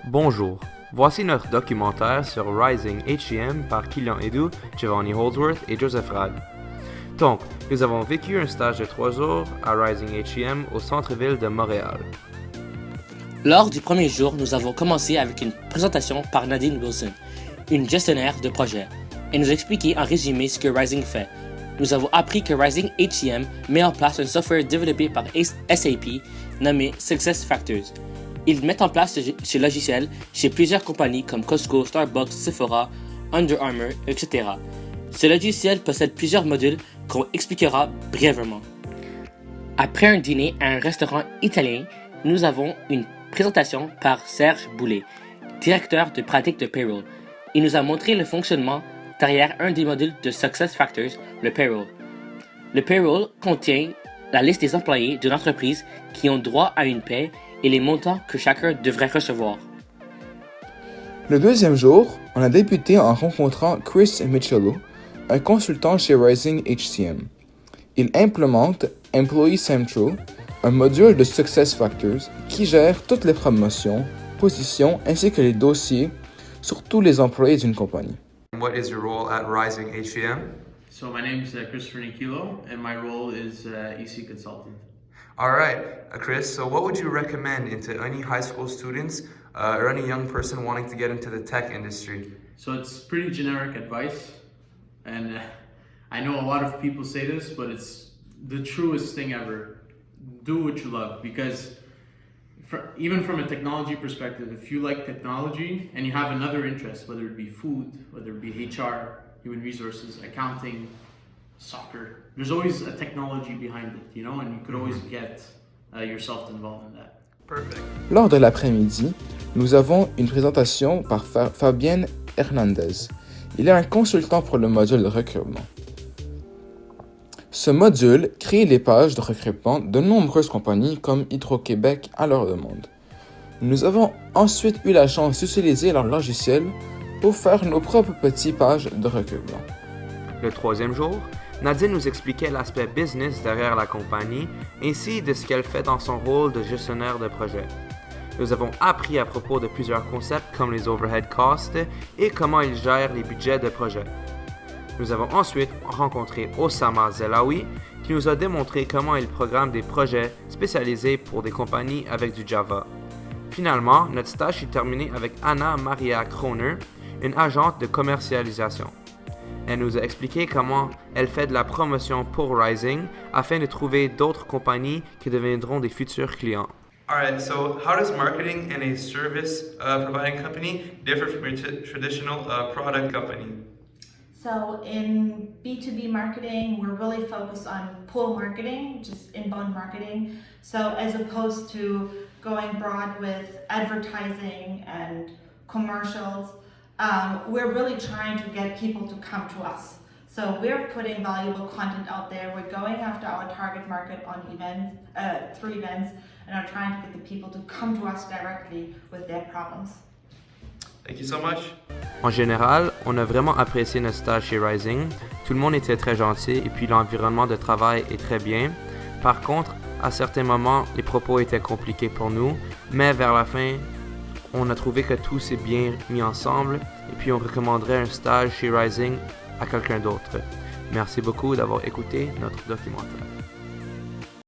Bonjour, voici notre documentaire sur Rising H&M par Kylian Edu, Giovanni Holdsworth et Joseph Rad. Donc, nous avons vécu un stage de 3 jours à Rising H&M au centre-ville de Montréal. Lors du premier jour, nous avons commencé avec une présentation par Nadine Wilson, une gestionnaire de projet, et nous expliquer en résumé ce que Rising fait. Nous avons appris que Rising H&M met en place un software développé par SAP nommé SuccessFactors. Ils mettent en place ce logiciel chez plusieurs compagnies comme Costco, Starbucks, Sephora, Under Armour, etc. Ce logiciel possède plusieurs modules qu'on expliquera brièvement. Après un dîner à un restaurant italien, nous avons une présentation par Serge Boulet, directeur de pratique de Payroll. Il nous a montré le fonctionnement derrière un des modules de SuccessFactors, le Payroll. Le Payroll contient la liste des employés d'une entreprise qui ont droit à une paie et les montants que chacun devrait recevoir. Le deuxième jour, on a débuté en rencontrant Chris Michello, un consultant chez Rising H&M. Il implémente Employee Central, un module de SuccessFactors qui gère toutes les promotions, positions ainsi que les dossiers sur tous les employés d'une compagnie. What is your role at Rising H&M? So my name is Christopher Nikilo, and my role is EC consultant. All right, Chris, so what would you recommend to any high school students or any young person wanting to get into the tech industry? So it's pretty generic advice, and I know a lot of people say this, but it's the truest thing ever. Do what you love, because even from a technology perspective, if you like technology and you have another interest, whether it be food, whether it be HR, human resources, accounting, soccer, there's always a technology behind it, and you could always get yourself involved in that. Perfect. Lors de l'après-midi, nous avons une présentation par Fabienne Hernandez. Il est un consultant pour le module de recrutement. Ce module crée les pages de recrutement de nombreuses compagnies comme Hydro-Québec à leur demande. Nous avons ensuite eu la chance d'utiliser leur logiciel pour faire nos propres petites pages de recrutement. Le troisième jour, Nadine nous expliquait l'aspect business derrière la compagnie ainsi de ce qu'elle fait dans son rôle de gestionnaire de projet. Nous avons appris à propos de plusieurs concepts comme les overhead costs et comment ils gèrent les budgets de projet. Nous avons ensuite rencontré Osama Zelawi qui nous a démontré comment il programme des projets spécialisés pour des compagnies avec du Java. Finalement, notre stage est terminé avec Anna Maria Kroner, une agente de commercialisation. Elle nous a expliqué comment elle fait de la promotion pour Rising afin de trouver d'autres compagnies qui deviendront des futurs clients. All right, so how does marketing in a service providing company differ from your traditional product company? So in B2B marketing, we're really focused on pull marketing, just inbound marketing. So as opposed to going broad with advertising and commercials, we're really trying to get people to come to us. So we're putting valuable content out there. We're going after our target market on events, through events, and are trying to get the people to come to us directly with their problems. Thank you so much. En général, on a vraiment apprécié notre stage chez Rising. Tout le monde était très gentil et puis l'environnement de travail est très bien. Par contre, à certains moments, les propos étaient compliqués pour nous, mais vers la fin, on a trouvé que tout s'est bien mis ensemble et puis on recommanderait un stage chez Rising à quelqu'un d'autre. Merci beaucoup d'avoir écouté notre documentaire.